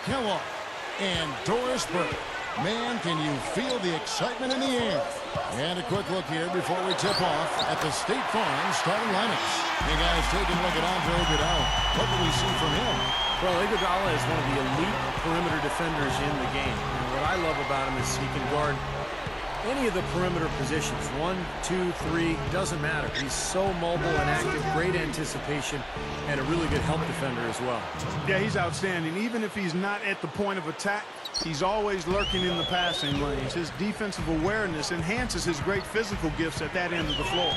Kellogg, and Doris Burke. Man, can you feel the excitement in the air? And a quick look here before we tip off at the State Farm starting lineups. Hey guys, taking a look at Andre Iguodala. What do we see from him? Well, Iguodala is one of the elite perimeter defenders in the game. And what I love about him is he can guard any of the perimeter positions. 1, 2, 3, doesn't matter. He's so mobile and active, great anticipation, and a really good help defender as well. Yeah, he's outstanding. Even if he's not at the point of attack, he's always lurking in the passing lanes. His defensive awareness enhances his great physical gifts at that end of the floor.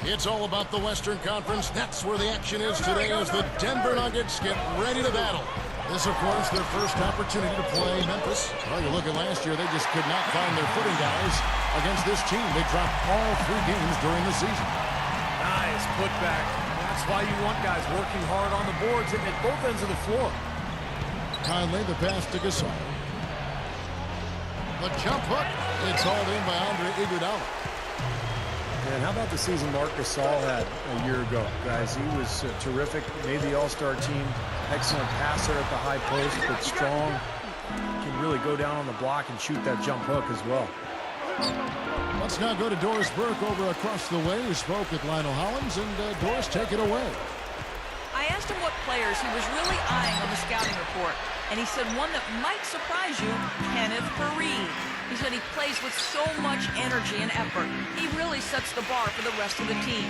It's all about the Western Conference. That's where the action is today as the Denver Nuggets get ready to battle. This, of course, their first opportunity to play Memphis. Well, you look at last year, they just could not find their footing, guys, against this team. They dropped all 3 games during the season. Nice putback. That's why you want guys working hard on the boards at both ends of the floor. Conley, the pass to Gasol. The jump hook. It's hauled in by Andre Iguodala. And how about the season Marc Gasol had a year ago, guys? He was terrific, made the All-Star team, excellent passer at the high post, but strong. Can really go down on the block and shoot that jump hook as well. Let's now go to Doris Burke over across the way, who spoke with Lionel Hollins, and Doris, take it away. I asked him what players he was really eyeing on the scouting report, and he said one that might surprise you, Kenneth Faried. He said he plays with so much energy and effort. He really sets the bar for the rest of the team.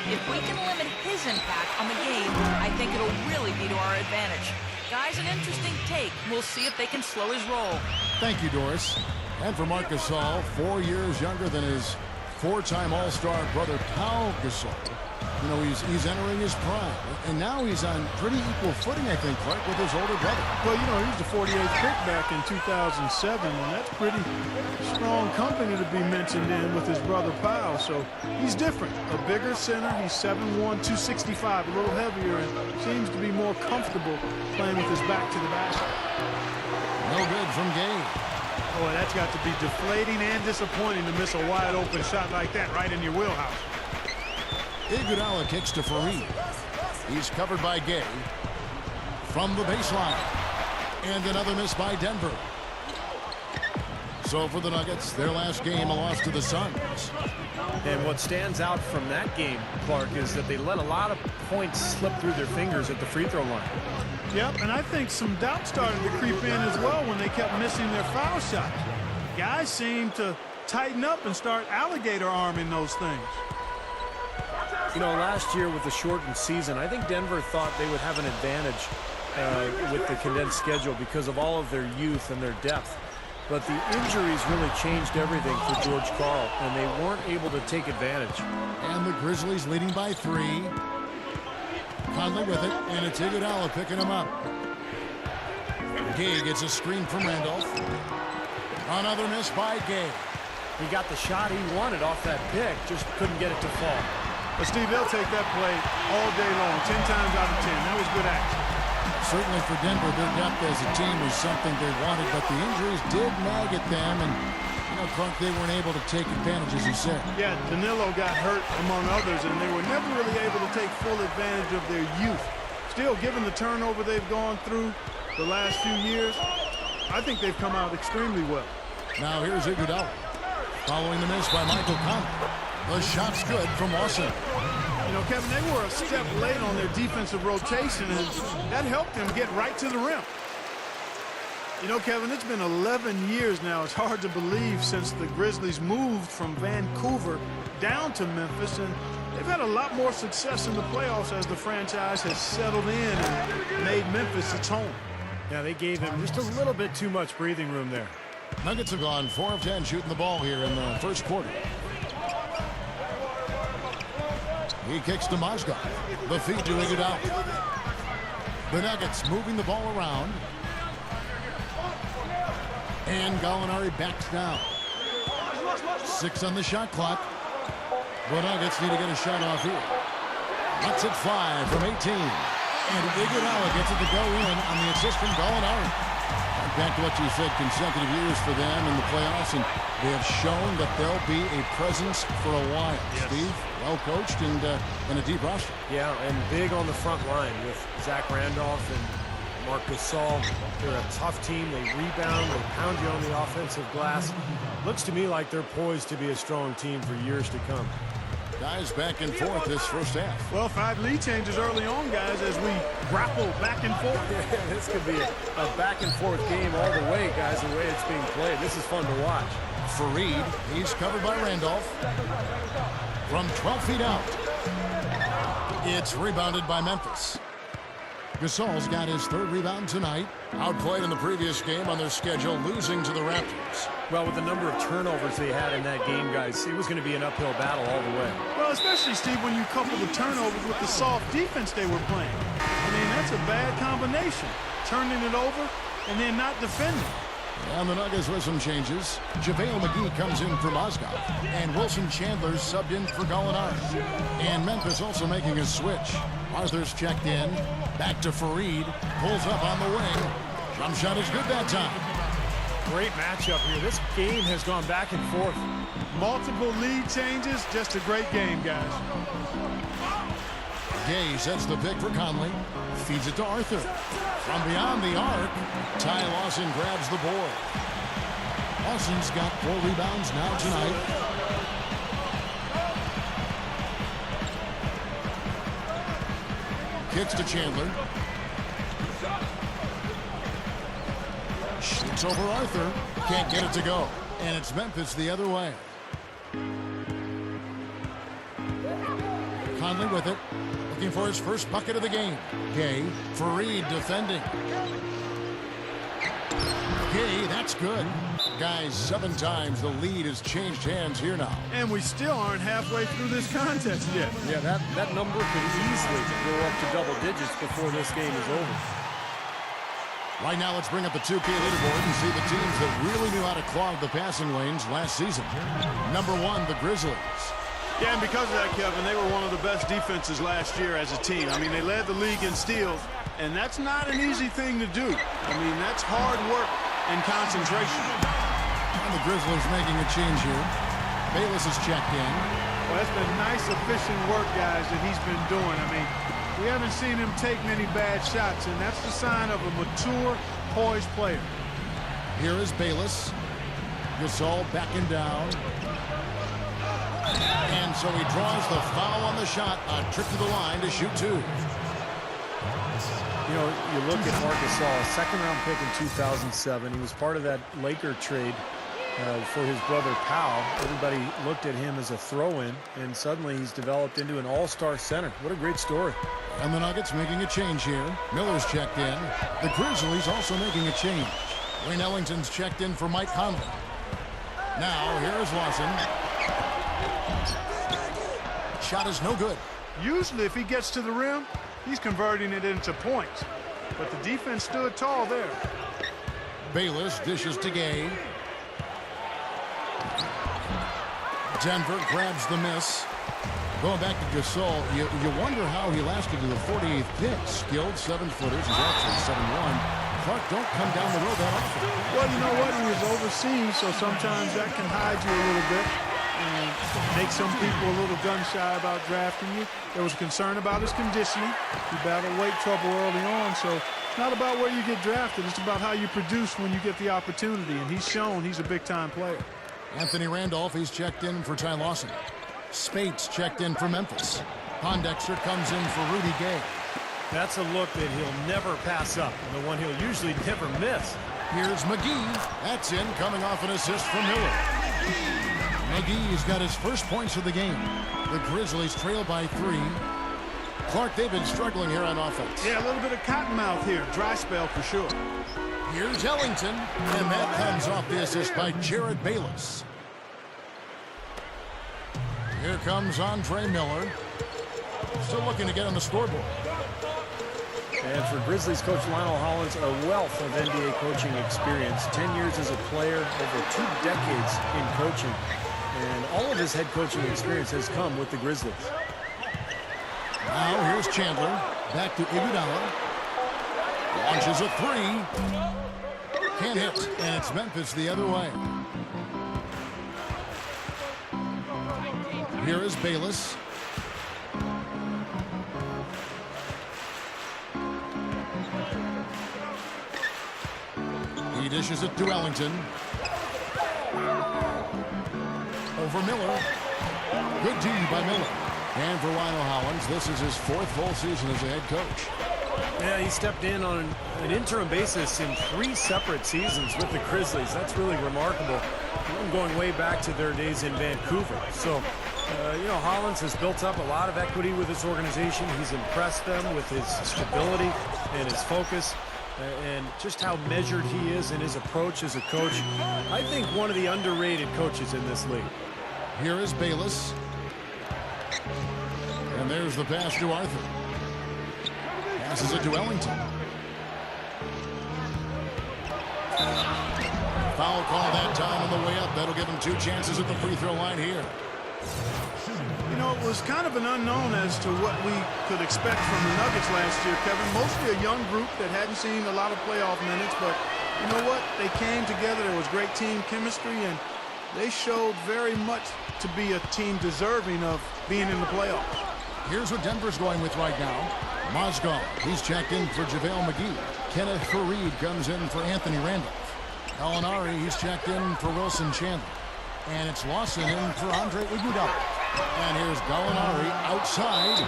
If we can limit his impact on the game, I think it'll really be to our advantage. Guys, an interesting take. We'll see if they can slow his roll. Thank you, Doris. And for Marc Gasol, 4 years younger than his 4-time All-Star brother Pau Gasol. You know, he's entering his prime, and now he's on pretty equal footing, I think, Clark, with his older brother. Well, you know, he was the 48th pick back in 2007, and that's pretty strong company to be mentioned in with his brother Pau. So he's different. A bigger center. He's 7'1", 265, a little heavier, and seems to be more comfortable playing with his back to the basket. No good from Gabe. Oh, that's got to be deflating and disappointing to miss a wide-open shot like that right in your wheelhouse. Iguodala kicks to Faried. He's covered by Gay. From the baseline. And another miss by Denver. So for the Nuggets, their last game, a loss to the Suns. And what stands out from that game, Clark, is that they let a lot of points slip through their fingers at the free throw line. Yep, and I think some doubt started to creep in as well when they kept missing their foul shots. Guys seem to tighten up and start alligator arming those things. You know, last year with the shortened season, I think Denver thought they would have an advantage with the condensed schedule because of all of their youth and their depth. But the injuries really changed everything for George Karl, and they weren't able to take advantage. And the Grizzlies leading by 3. Conley with it, and it's Iguodala picking him up. Gay gets a screen from Randolph. Another miss by Gay. He got the shot he wanted off that pick, just couldn't get it to fall. But, Steve, they'll take that play all day long, 10 times out of 10. That was good action. Certainly for Denver, their depth as a team was something they wanted, but the injuries did nag at them, and, you know, Clark, they weren't able to take advantage, as you said. Yeah, Danilo got hurt, among others, and they were never really able to take full advantage of their youth. Still, given the turnover they've gone through the last few years, I think they've come out extremely well. Now here's Iguodala, following the miss by Michael Conley. The shot's good from Lawson. You know, Kevin, they were a step late on their defensive rotation, and that helped them get right to the rim. You know, Kevin, it's been 11 years now. It's hard to believe since the Grizzlies moved from Vancouver down to Memphis, and they've had a lot more success in the playoffs as the franchise has settled in and made Memphis its home. Yeah, they gave him just a little bit too much breathing room there. Nuggets have gone 4 of 10 shooting the ball here in the first quarter. He kicks to Mozgov. The feed to Iguodala. The Nuggets moving the ball around. And Gallinari backs down. 6 on the shot clock. The Nuggets need to get a shot off here. Lets it fly from 18. And Iguodala gets it to go in on the assist from Gallinari. Back to what you said, consecutive years for them in the playoffs, and they have shown that they'll be a presence for a while. Yes. Steve, well coached and a deep roster. Yeah, and big on the front line with Zach Randolph and Marc Gasol. They're a tough team. They rebound. They pound you on the offensive glass. Looks to me like they're poised to be a strong team for years to come. Guys back and forth this first half. Well, 5 lead changes early on, guys, as we grapple back and forth. Yeah, this could be a back and forth game all the way, guys, the way it's being played. This is fun to watch. Faried, he's covered by Randolph. From 12 feet out. It's rebounded by Memphis. Gasol's got his 3rd rebound tonight. Outplayed in the previous game on their schedule, losing to the Raptors. Well, with the number of turnovers they had in that game, guys, it was going to be an uphill battle all the way. Well, especially, Steve, when you couple the turnovers with the soft defense they were playing. I mean, that's a bad combination. Turning it over and then not defending. And the Nuggets with some changes. JaVale McGee comes in for Mozgov. And Wilson Chandler subbed in for Gallinari. And Memphis also making a switch. Arthur's checked in. Back to Faried. Pulls up on the wing. Jump shot is good that time. Great matchup here. This game has gone back and forth. Multiple lead changes. Just a great game, guys. Gay sets the pick for Conley. Feeds it to Arthur. From beyond the arc, Ty Lawson grabs the board. Lawson's got 4 rebounds now tonight. Kicks to Chandler. Shoots over Arthur. Can't get it to go. And it's Memphis the other way. Conley with it. Looking for his first bucket of the game. Gay. Faried defending. Gay, that's good. Guys, 7 times the lead has changed hands here now. And we still aren't halfway through this contest yet. Yeah, that number could easily go up to double digits before this game is over. Right now, let's bring up the 2K leaderboard and see the teams that really knew how to clog the passing lanes last season. Number 1, the Grizzlies. Yeah, and because of that, Kevin, they were one of the best defenses last year as a team. I mean, they led the league in steals, and that's not an easy thing to do. I mean, that's hard work and concentration. And the Grizzlies making a change here. Bayless is checked in. Well, that's been nice, efficient work, guys, that he's been doing. I mean, we haven't seen him take many bad shots, and that's the sign of a mature, poised player. Here is Bayless. Gasol backing down. And so he draws the foul on the shot. A trip to the line to shoot 2. You know, you look at Marc Gasol, 2nd-round pick in 2007. He was part of that Laker trade for his brother Powell. Everybody looked at him as a throw-in, and suddenly he's developed into an all-star center. What a great story. And the Nuggets making a change here. Miller's checked in. The Grizzlies also making a change. Wayne Ellington's checked in for Mike Conley. Now, here is Lawson. Shot is no good. Usually, if he gets to the rim, he's converting it into points. But the defense stood tall there. Bayless dishes to Gay. Denver grabs the miss. Going back to Gasol, you wonder how he lasted to the 48th pick. Skilled 7-footers. He's actually 7'1". Clark don't come down the road that often. Well, you know what? He was overseas, so sometimes that can hide you a little bit and make some people a little gun-shy about drafting you. There was concern about his conditioning. He battled weight trouble early on, so it's not about where you get drafted. It's about how you produce when you get the opportunity, and he's shown he's a big-time player. Anthony Randolph, he's checked in for Ty Lawson. Spates checked in for Memphis. Pondexter comes in for Rudy Gay. That's a look that he'll never pass up, and the one he'll usually never miss. Here's McGee. That's in, coming off an assist from Miller. McGee's got his first points of the game. The Grizzlies trail by 3. Clark, they've been struggling here on offense. Yeah, a little bit of cottonmouth here. Dry spell for sure. Here's Ellington, and that comes off the assist by Jared Bayless. Here comes Andre Miller. Still looking to get on the scoreboard. And for Grizzlies coach Lionel Hollins, a wealth of NBA coaching experience. 10 years as a player, over 2 decades in coaching. And all of his head coaching experience has come with the Grizzlies. Now here's Chandler. Back to Iguodala. Launches a 3. Can't hit. And it's Memphis the other way. Here is Bayless. He dishes it to Ellington. Over Miller. Good D by Miller. And for Rhino Hollins, this is his 4th full season as a head coach. Yeah, he stepped in on an interim basis in 3 separate seasons with the Grizzlies. That's really remarkable, going way back to their days in Vancouver. So, you know, Hollins has built up a lot of equity with this organization. He's impressed them with his stability and his focus and just how measured he is in his approach as a coach. I think one of the underrated coaches in this league. Here is Bayless. And there's the pass to Arthur. Passes it to Ellington. Foul call that time on the way up. That'll give him 2 chances at the free throw line here. You know, it was kind of an unknown as to what we could expect from the Nuggets last year, Kevin. Mostly a young group that hadn't seen a lot of playoff minutes, but you know what? They came together. There was great team chemistry, and they showed very much to be a team deserving of being in the playoffs. Here's what Denver's going with right now. Mozgov, he's checked in for JaVale McGee. Kenneth Faried comes in for Anthony Randolph. Gallinari, he's checked in for Wilson Chandler. And it's Lawson in for Andre Iguodala. And here's Gallinari outside.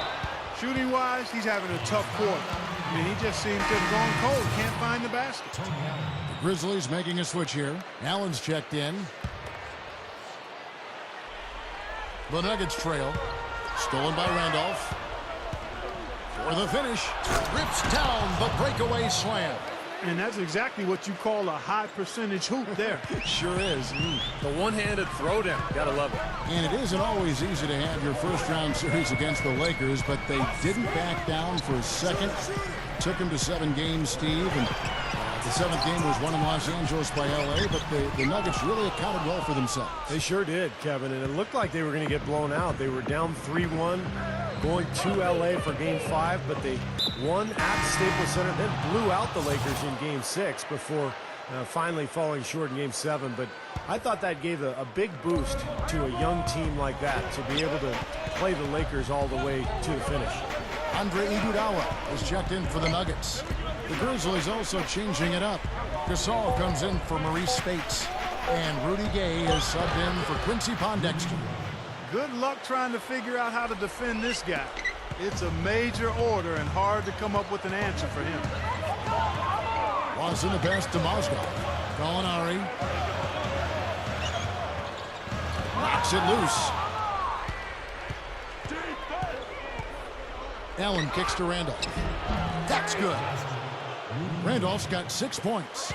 Shooting-wise, he's having a tough quarter. I mean, he just seems to have gone cold. Can't find the basket. The Grizzlies making a switch here. Allen's checked in. The Nuggets trail. Stolen by Randolph. For the finish. Rips down the breakaway slam. And that's exactly what you call a high percentage hoop there. Sure is. The one-handed throwdown. Gotta love it. And it isn't always easy to have your first-round series against the Lakers, but they didn't back down for a second. Took them to 7 games, Steve, and the 7th game was won in Los Angeles by L.A., but the Nuggets really accounted well for themselves. They sure did, Kevin, and it looked like they were going to get blown out. They were down 3-1, going to L.A. for Game 5, but they won at Staples Center, then blew out the Lakers in Game 6 before finally falling short in Game 7. But I thought that gave a big boost to a young team like that to be able to play the Lakers all the way to the finish. Andre Iguodala is checked in for the Nuggets. The Grizzlies also changing it up. Gasol comes in for Maurice Spates. And Rudy Gay is subbed in for Quincy Pondexter. Good luck trying to figure out how to defend this guy. It's a major order and hard to come up with an answer for him. Lawson the pass to Mozgov. Gallinari. Knocks it loose. Allen kicks to Randolph. That's good. Randolph's got 6 points.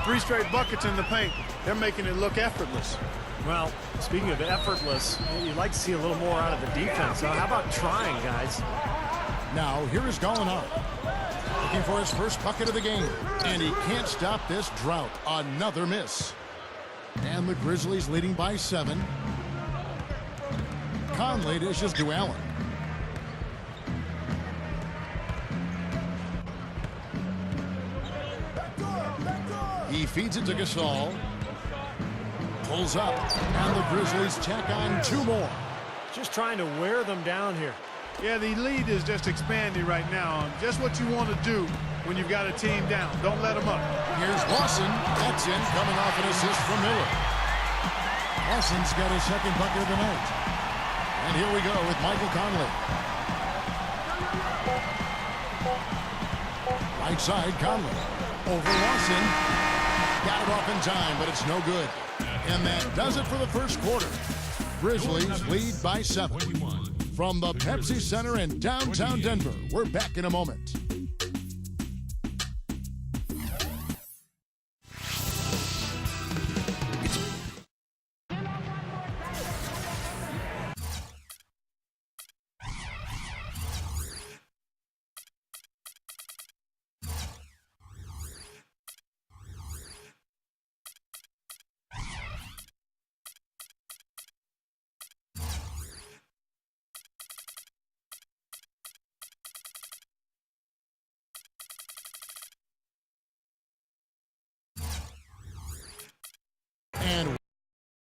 3 straight buckets in the paint. They're making it look effortless. Well, speaking of effortless, you'd like to see a little more out of the defense. How about trying, guys? Now, here is Gallinari. Looking for his first bucket of the game. And he can't stop this drought. Another miss. And the Grizzlies leading by 7. Conley dishes to Allen. He feeds it to Gasol. Pulls up. And the Grizzlies tack on 2 more. Just trying to wear them down here. Yeah, the lead is just expanding right now. Just what you want to do when you've got a team down. Don't let them up. Here's Lawson. That's in, coming off an assist from Miller. Lawson's got his 2nd bucket of the night. And here we go with Michael Conley. Right side, Conley. Over Lawson. Got it off in time, but it's no good. And that does it for the first quarter. Grizzlies lead by 7. From the Pepsi Center in downtown Denver, we're back in a moment.